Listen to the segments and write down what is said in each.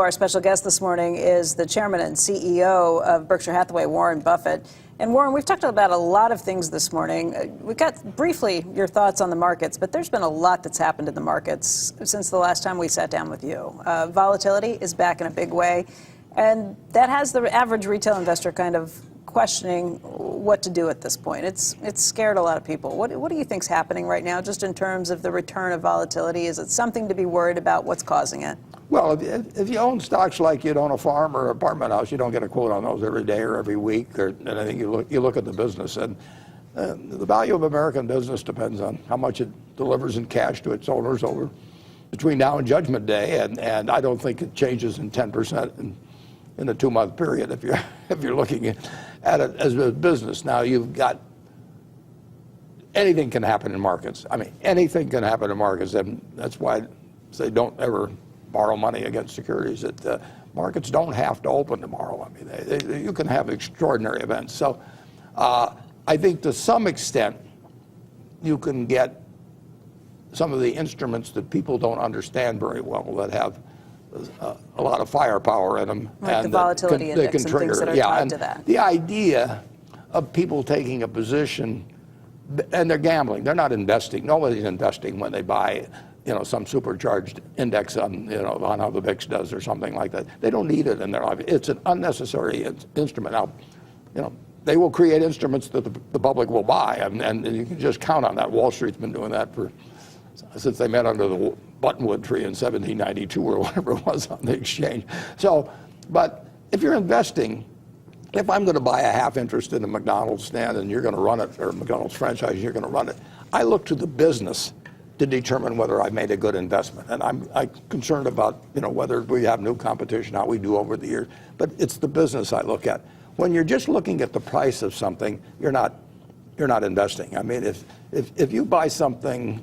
Our special guest this morning is the chairman and CEO of Berkshire Hathaway, Warren Buffett. And Warren, we've talked about a lot of things this morning. We got briefly your thoughts on the markets, but there's been a lot that's happened in the markets since the last time we sat down with you. Volatility is back in a big way, and that has the average retail investor kind of questioning what to do at this point. It's scared a lot of people. What do you think's happening right now, just in terms of the return of volatility? Is it something to be worried about? What's causing it? Well, if you own stocks like you'd own a farm or apartment house, you don't get a quote on those every day or every week or anything. You look at the business, and the value of American business depends on how much it delivers in cash to its owners over between now and Judgment Day, and I don't think it changes in 10% in a 2-month period if you're looking at it as a business. Now you've got anything can happen in markets. I mean, anything can happen in markets, and that's why I say don't ever borrow money against securities. That markets don't have to open tomorrow. I mean, you can have extraordinary events. So I think to some extent you can get some of the instruments that people don't understand very well that have a lot of firepower in them. Like and the volatility index can and trigger. things that are Yeah, tied and to that. the idea of people taking a position, and they're gambling. They're not investing. Nobody's investing when they buy, some supercharged index on, on how the VIX does or something like that. They don't need it in their life. It's an unnecessary instrument. Now, they will create instruments that the public will buy, and you can just count on that. Wall Street's been doing that since they met under the Buttonwood tree in 1792 or whatever it was on the exchange. So, but if you're investing, if I'm going to buy a half interest in a McDonald's stand and you're going to run it, or McDonald's franchise, you're going to run it, I look to the business to determine whether I've made a good investment. And I'm concerned about, whether we have new competition, how we do over the years. But it's the business I look at. When you're just looking at the price of something, you're not investing. I mean, if you buy something,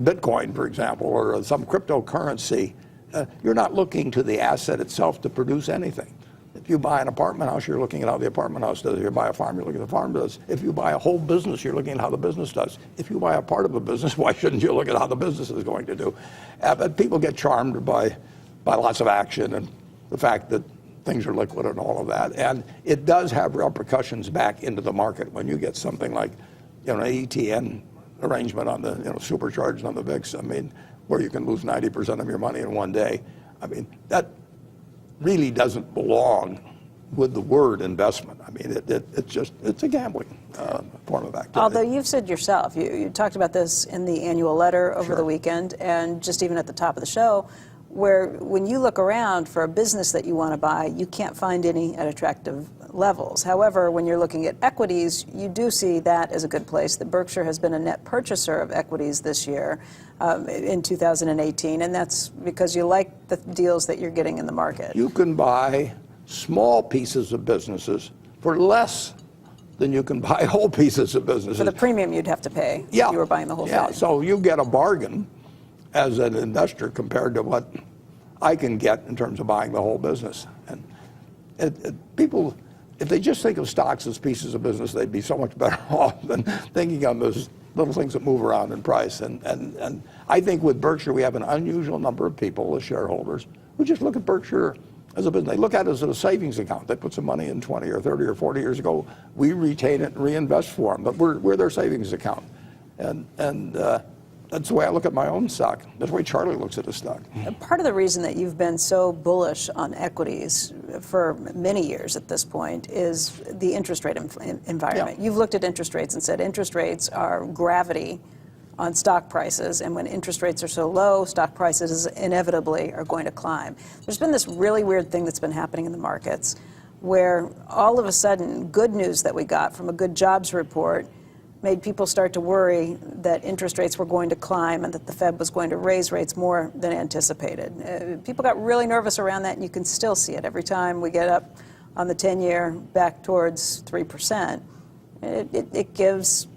Bitcoin, for example, or some cryptocurrency, you're not looking to the asset itself to produce anything. If you buy an apartment house, you're looking at how the apartment house does. If you buy a farm, you're looking at the farm does. If you buy a whole business, you're looking at how the business does. If you buy a part of a business, why shouldn't you look at how the business is going to do? But people get charmed by lots of action and the fact that things are liquid and all of that. And it does have repercussions back into the market when you get something like, an ETN arrangement on the, supercharged on the VIX. I mean, where you can lose 90% of your money in one day. I mean, that really doesn't belong with the word investment. I mean, it's a gambling form of activity. Although you've said yourself, you talked about this in the annual letter over the weekend, and just even at the top of the show, where when you look around for a business that you want to buy, you can't find any at attractive levels. However, when you're looking at equities, you do see that as a good place. That Berkshire has been a net purchaser of equities this year in 2018, and that's because you like the deals that you're getting in the market. You can buy small pieces of businesses for less than you can buy whole pieces of businesses. For the premium you'd have to pay if you were buying the whole thing. Yeah, so you get a bargain as an investor compared to what I can get in terms of buying the whole business. And people, if they just think of stocks as pieces of business, they'd be so much better off than thinking of them as little things that move around in price. And I think with Berkshire, we have an unusual number of people as shareholders who just look at Berkshire as a business. They look at it as a savings account. They put some money in 20 or 30 or 40 years ago. We retain it and reinvest for them, but we're their savings account. And that's the way I look at my own stock. That's the way Charlie looks at his stock. Part of the reason that you've been so bullish on equities for many years at this point is the interest rate environment. Yeah. You've looked at interest rates and said interest rates are gravity on stock prices, and when interest rates are so low, stock prices inevitably are going to climb. There's been this really weird thing that's been happening in the markets where all of a sudden good news that we got from a good jobs report made people start to worry that interest rates were going to climb and that the Fed was going to raise rates more than anticipated. People got really nervous around that, and you can still see it every time we get up on the 10-year back towards 3%. It gives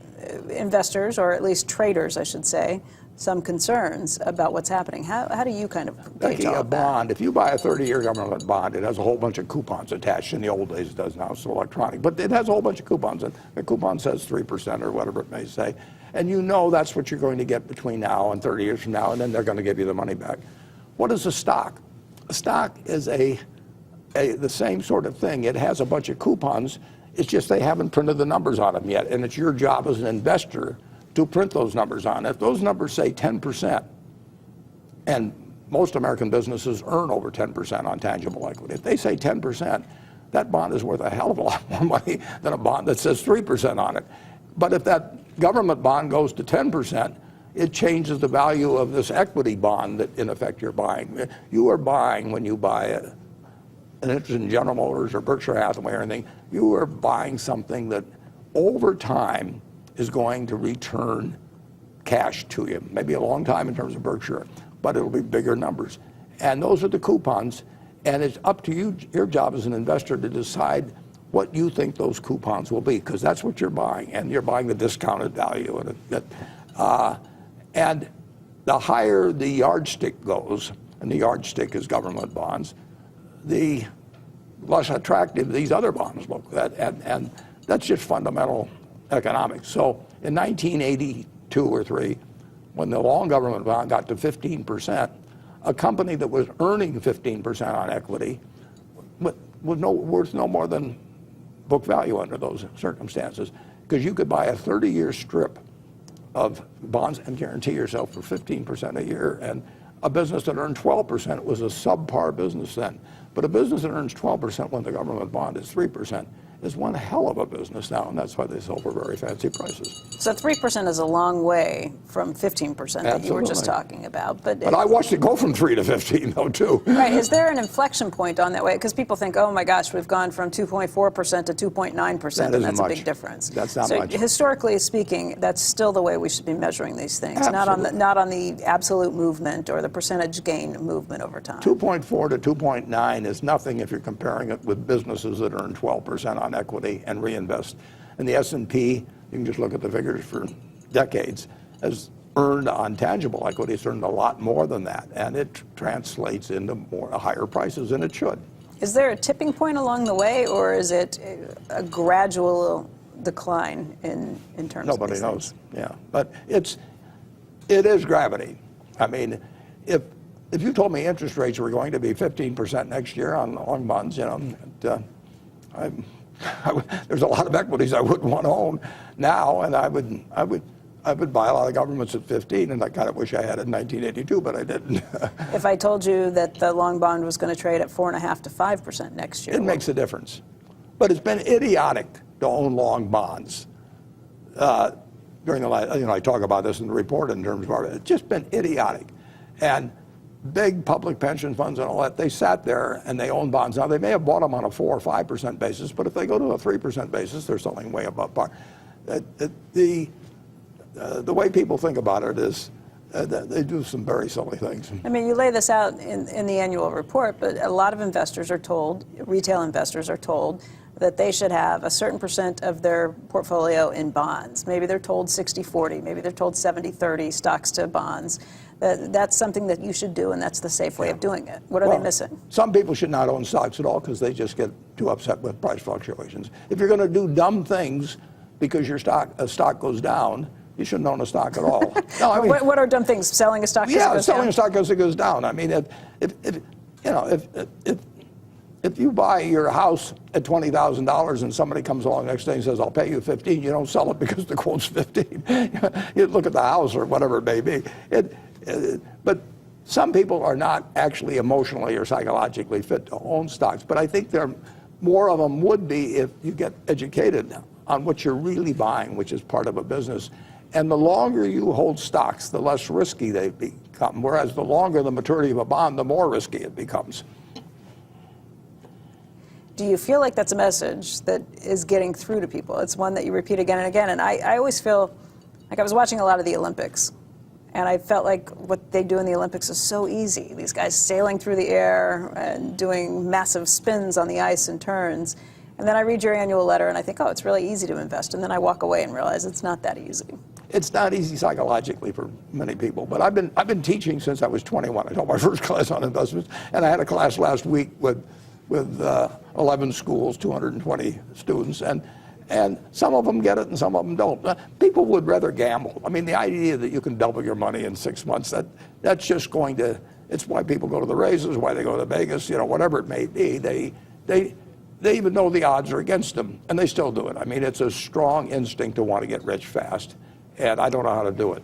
investors, or at least traders, I should say, some concerns about what's happening. How do you kind of gauge all of that? Bond, if you buy a 30-year government bond, it has a whole bunch of coupons attached. In the old days it does, now it's electronic. But it has a whole bunch of coupons, and the coupon says 3% or whatever it may say. And you know that's what you're going to get between now and 30 years from now, and then they're going to give you the money back. What is a stock? A stock is the same sort of thing. It has a bunch of coupons. It's just they haven't printed the numbers on them yet, and it's your job as an investor to print those numbers on. If those numbers say 10%, and most American businesses earn over 10% on tangible equity, if they say 10%, that bond is worth a hell of a lot more money than a bond that says 3% on it. But if that government bond goes to 10%, it changes the value of this equity bond that, in effect, you're buying. You are buying, when you buy an interest in General Motors or Berkshire Hathaway or anything, you are buying something that over time is going to return cash to you. Maybe a long time in terms of Berkshire, but it'll be bigger numbers. And those are the coupons, and it's up to you, your job as an investor, to decide what you think those coupons will be, because that's what you're buying, and you're buying the discounted value. And the higher the yardstick goes, and the yardstick is government bonds, the less attractive these other bonds look. And that's just fundamental economics. So in 1982 or 3, when the long government bond got to 15%, a company that was earning 15% on equity was worth no more than book value under those circumstances, because you could buy a 30-year strip of bonds and guarantee yourself for 15% a year. And a business that earned 12% was a subpar business then. But a business that earns 12% when the government bond is 3% is one hell of a business now, and that's why they sell for very fancy prices. So 3% is a long way from 15% that you were just talking about. But I watched it go from 3 to 15, though, too. Right. Is there an inflection point on that way? Because people think, oh my gosh, we've gone from 2.4% to 2.9%, and that's a big difference. That's not much. Historically speaking, that's still the way we should be measuring these things, not on the absolute movement or the percentage gain movement over time. 2.4 to 2.9 is nothing if you're comparing it with businesses that earn 12% on equity and reinvest. And the S&P, you can just look at the figures for decades, has earned on tangible equity. It's earned a lot more than that, and it translates into higher prices than it should. Is there a tipping point along the way, or is it a gradual decline in terms of Nobody knows. Yeah, but it is gravity. I mean, if you told me interest rates were going to be 15% next year on long bonds, there's a lot of equities I wouldn't want to own now, and I would buy a lot of governments at 15, and I kind of wish I had it in 1982, but I didn't. If I told you that the long bond was going to trade at 4.5% to 5% next year, it makes a difference. But it's been idiotic to own long bonds during the last. I talk about this in the report in terms of it's just been idiotic, and big public pension funds and all that, they sat there and they own bonds. Now, they may have bought them on a 4 or 5% basis, but if they go to a 3% basis, they're selling way above par. The way people think about it is they do some very silly things. I mean, you lay this out in the annual report, but a lot of investors are told, retail investors are told, that they should have a certain percent of their portfolio in bonds. Maybe they're told 60-40, maybe they're told 70-30 stocks to bonds. That's something that you should do, and that's the safe way of doing it. What are they missing? Some people should not own stocks at all because they just get too upset with price fluctuations. If you're going to do dumb things because your stock goes down, you shouldn't own a stock at all. No, I mean, what are dumb things? Selling a stock? Yeah, selling a stock because it goes down. I mean, if you buy your house at $20,000 and somebody comes along next day and says, "I'll pay you 15," you don't sell it because the quote's 15. You look at the house or whatever it may be. But some people are not actually emotionally or psychologically fit to own stocks. But I think more of them would be if you get educated on what you're really buying, which is part of a business. And the longer you hold stocks, the less risky they become. Whereas the longer the maturity of a bond, the more risky it becomes. Do you feel like that's a message that is getting through to people? It's one that you repeat again and again. And I always feel like I was watching a lot of the Olympics, and I felt like what they do in the Olympics is so easy. These guys sailing through the air and doing massive spins on the ice and turns. And then I read your annual letter and I think, oh, it's really easy to invest. And then I walk away and realize it's not that easy. It's not easy psychologically for many people, but I've been teaching since I was 21. I taught my first class on investments, and I had a class last week with 11 schools, 220 students, and some of them get it and some of them don't. People would rather gamble. I mean, the idea that you can double your money in 6 months, that's just going to It's why people go to the races, why they go to Vegas, whatever it may be. They even know the odds are against them, and they still do it. I mean, it's a strong instinct to want to get rich fast, and I don't know how to do it.